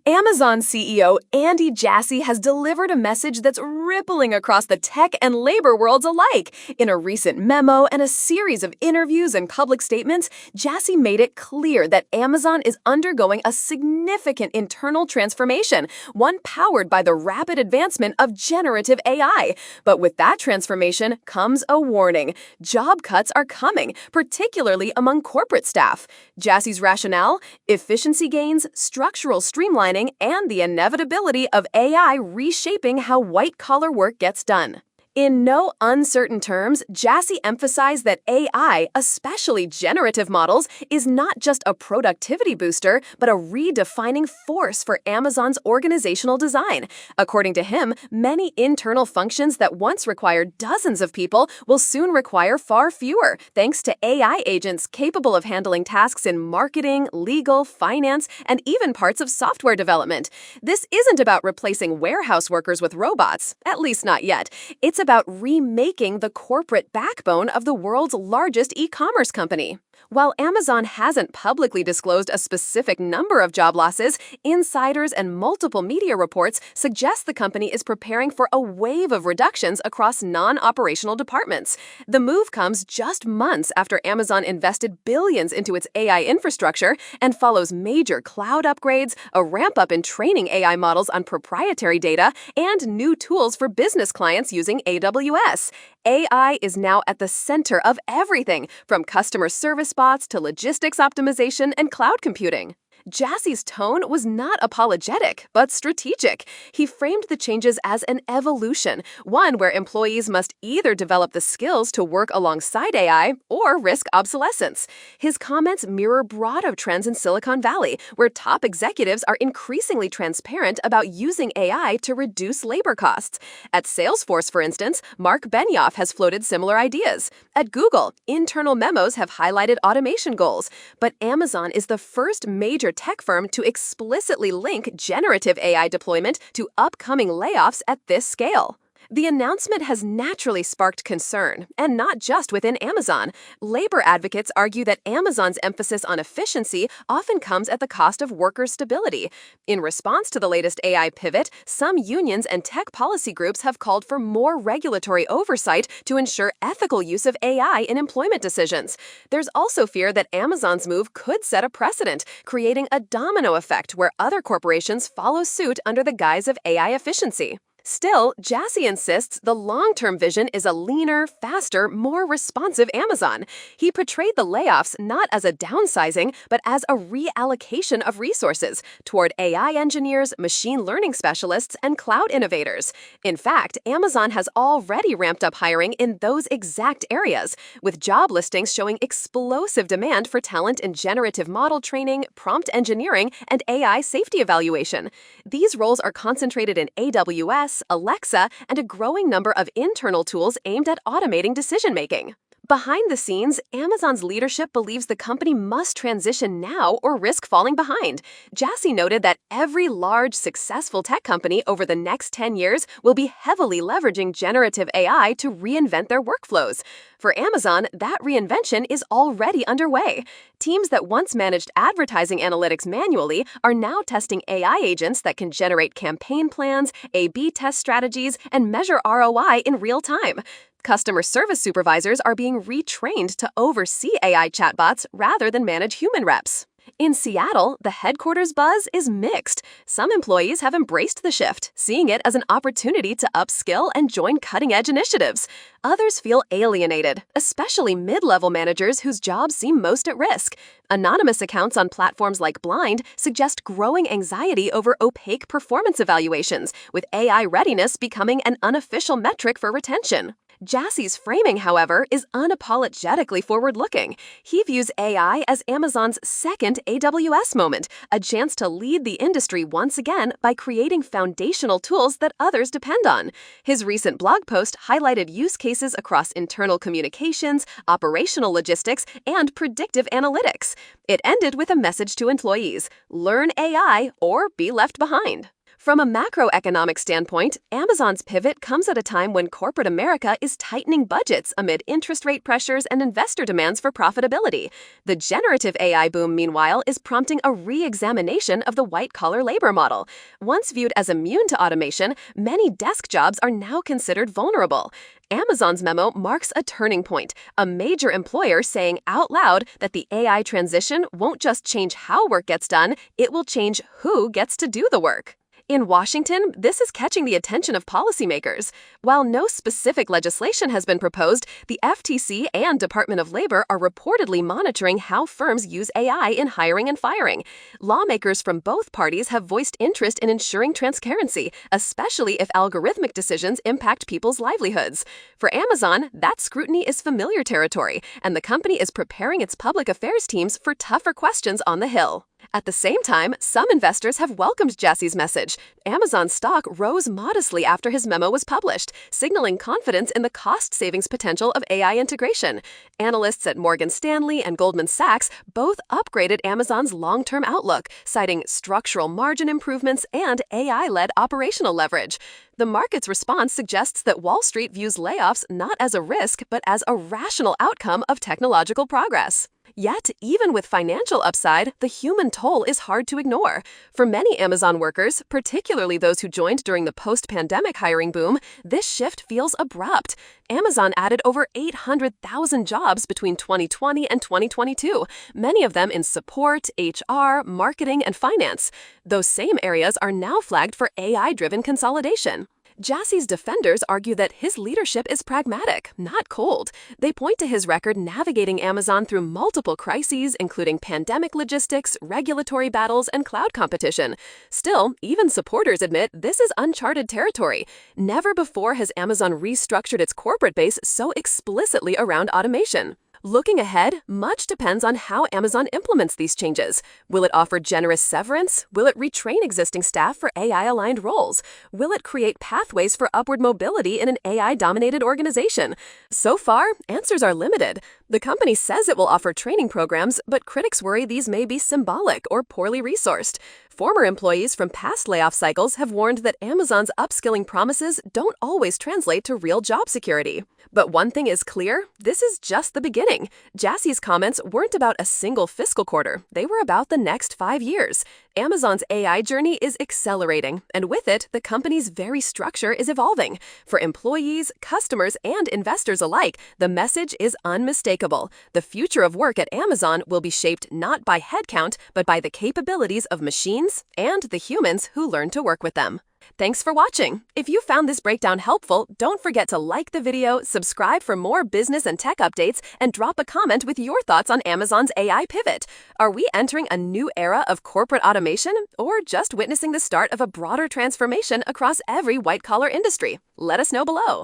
Amazon CEO Andy Jassy has delivered a message that's rippling across the tech and labor worlds alike. In a recent memo and a series of interviews and public statements, Jassy made it clear that Amazon is undergoing a significant internal transformation, one powered by the rapid advancement of generative AI. But with that transformation comes a warning. Job cuts are coming, particularly among corporate staff. Jassy's rationale? Efficiency gains, structural streamlining, and the inevitability of AI reshaping how white-collar work gets done. In no uncertain terms, Jassy emphasized that AI, especially generative models, is not just a productivity booster, but a redefining force for Amazon's organizational design. According to him, many internal functions that once required dozens of people will soon require far fewer, thanks to AI agents capable of handling tasks in marketing, legal, finance, and even parts of software development. This isn't about replacing warehouse workers with robots, at least not yet. It's about remaking the corporate backbone of the world's largest e-commerce company. While Amazon hasn't publicly disclosed a specific number of job losses, insiders and multiple media reports suggest the company is preparing for a wave of reductions across non-operational departments. The move comes just months after Amazon invested billions into its AI infrastructure and follows major cloud upgrades, a ramp-up in training AI models on proprietary data, and new tools for business clients using AWS. AI is now at the center of everything, from customer service bots to logistics optimization and cloud computing. Jassy's tone was not apologetic, but strategic. He framed the changes as an evolution, one where employees must either develop the skills to work alongside AI or risk obsolescence. His comments mirror broader trends in Silicon Valley, where top executives are increasingly transparent about using AI to reduce labor costs. At Salesforce, for instance, Mark Benioff has floated similar ideas. At Google, internal memos have highlighted automation goals. But Amazon is the first major tech firm to explicitly link generative AI deployment to upcoming layoffs at this scale. The announcement has naturally sparked concern, and not just within Amazon. Labor advocates argue that Amazon's emphasis on efficiency often comes at the cost of worker stability. In response to the latest AI pivot, some unions and tech policy groups have called for more regulatory oversight to ensure ethical use of AI in employment decisions. There's also fear that Amazon's move could set a precedent, creating a domino effect where other corporations follow suit under the guise of AI efficiency. Still, Jassy insists the long-term vision is a leaner, faster, more responsive Amazon. He portrayed the layoffs not as a downsizing, but as a reallocation of resources toward AI engineers, machine learning specialists, and cloud innovators. In fact, Amazon has already ramped up hiring in those exact areas, with job listings showing explosive demand for talent in generative model training, prompt engineering, and AI safety evaluation. These roles are concentrated in AWS, Alexa, and a growing number of internal tools aimed at automating decision-making. Behind the scenes, Amazon's leadership believes the company must transition now or risk falling behind. Jassy noted that every large, successful tech company over the next 10 years will be heavily leveraging generative AI to reinvent their workflows. For Amazon, that reinvention is already underway. Teams that once managed advertising analytics manually are now testing AI agents that can generate campaign plans, A/B test strategies, and measure ROI in real time. Customer service supervisors are being retrained to oversee AI chatbots rather than manage human reps. In Seattle, the headquarters buzz is mixed. Some employees have embraced the shift, seeing it as an opportunity to upskill and join cutting-edge initiatives. Others feel alienated, especially mid-level managers whose jobs seem most at risk. Anonymous accounts on platforms like Blind suggest growing anxiety over opaque performance evaluations, with AI readiness becoming an unofficial metric for retention. Jassy's framing, however, is unapologetically forward-looking. He views AI as Amazon's second AWS moment, a chance to lead the industry once again by creating foundational tools that others depend on. His recent blog post highlighted use cases across internal communications, operational logistics, and predictive analytics. It ended with a message to employees: learn AI or be left behind. From a macroeconomic standpoint, Amazon's pivot comes at a time when corporate America is tightening budgets amid interest rate pressures and investor demands for profitability. The generative AI boom, meanwhile, is prompting a re-examination of the white-collar labor model. Once viewed as immune to automation, many desk jobs are now considered vulnerable. Amazon's memo marks a turning point, a major employer saying out loud that the AI transition won't just change how work gets done, it will change who gets to do the work. In Washington, this is catching the attention of policymakers. While no specific legislation has been proposed, the FTC and Department of Labor are reportedly monitoring how firms use AI in hiring and firing. Lawmakers from both parties have voiced interest in ensuring transparency, especially if algorithmic decisions impact people's livelihoods. For Amazon, that scrutiny is familiar territory, and the company is preparing its public affairs teams for tougher questions on the Hill. At the same time, some investors have welcomed Jassy's message. Amazon's stock rose modestly after his memo was published, signaling confidence in the cost savings potential of AI integration. Analysts at Morgan Stanley and Goldman Sachs both upgraded Amazon's long-term outlook, citing structural margin improvements and AI-led operational leverage. The market's response suggests that Wall Street views layoffs not as a risk, but as a rational outcome of technological progress. Yet, even with financial upside, the human toll is hard to ignore. For many Amazon workers, particularly those who joined during the post-pandemic hiring boom, this shift feels abrupt. Amazon added over 800,000 jobs between 2020 and 2022, many of them in support, HR, marketing, and finance. Those same areas are now flagged for AI-driven consolidation. Jassy's defenders argue that his leadership is pragmatic, not cold. They point to his record navigating Amazon through multiple crises, including pandemic logistics, regulatory battles, and cloud competition. Still, even supporters admit this is uncharted territory. Never before has Amazon restructured its corporate base so explicitly around automation. Looking ahead, much depends on how Amazon implements these changes. Will it offer generous severance? Will it retrain existing staff for AI-aligned roles? Will it create pathways for upward mobility in an AI-dominated organization? So far, answers are limited. The company says it will offer training programs, but critics worry these may be symbolic or poorly resourced. Former employees from past layoff cycles have warned that Amazon's upskilling promises don't always translate to real job security. But one thing is clear, this is just the beginning. Jassy's comments weren't about a single fiscal quarter, they were about the next 5 years. Amazon's AI journey is accelerating, and with it, the company's very structure is evolving. For employees, customers, and investors alike, the message is unmistakable. The future of work at Amazon will be shaped not by headcount, but by the capabilities of machines and the humans who learn to work with them. Thanks for watching. If you found this breakdown helpful, don't forget to like the video, subscribe for more business and tech updates, and drop a comment with your thoughts on Amazon's AI pivot. Are we entering a new era of corporate automation, or just witnessing the start of a broader transformation across every white-collar industry? Let us know below.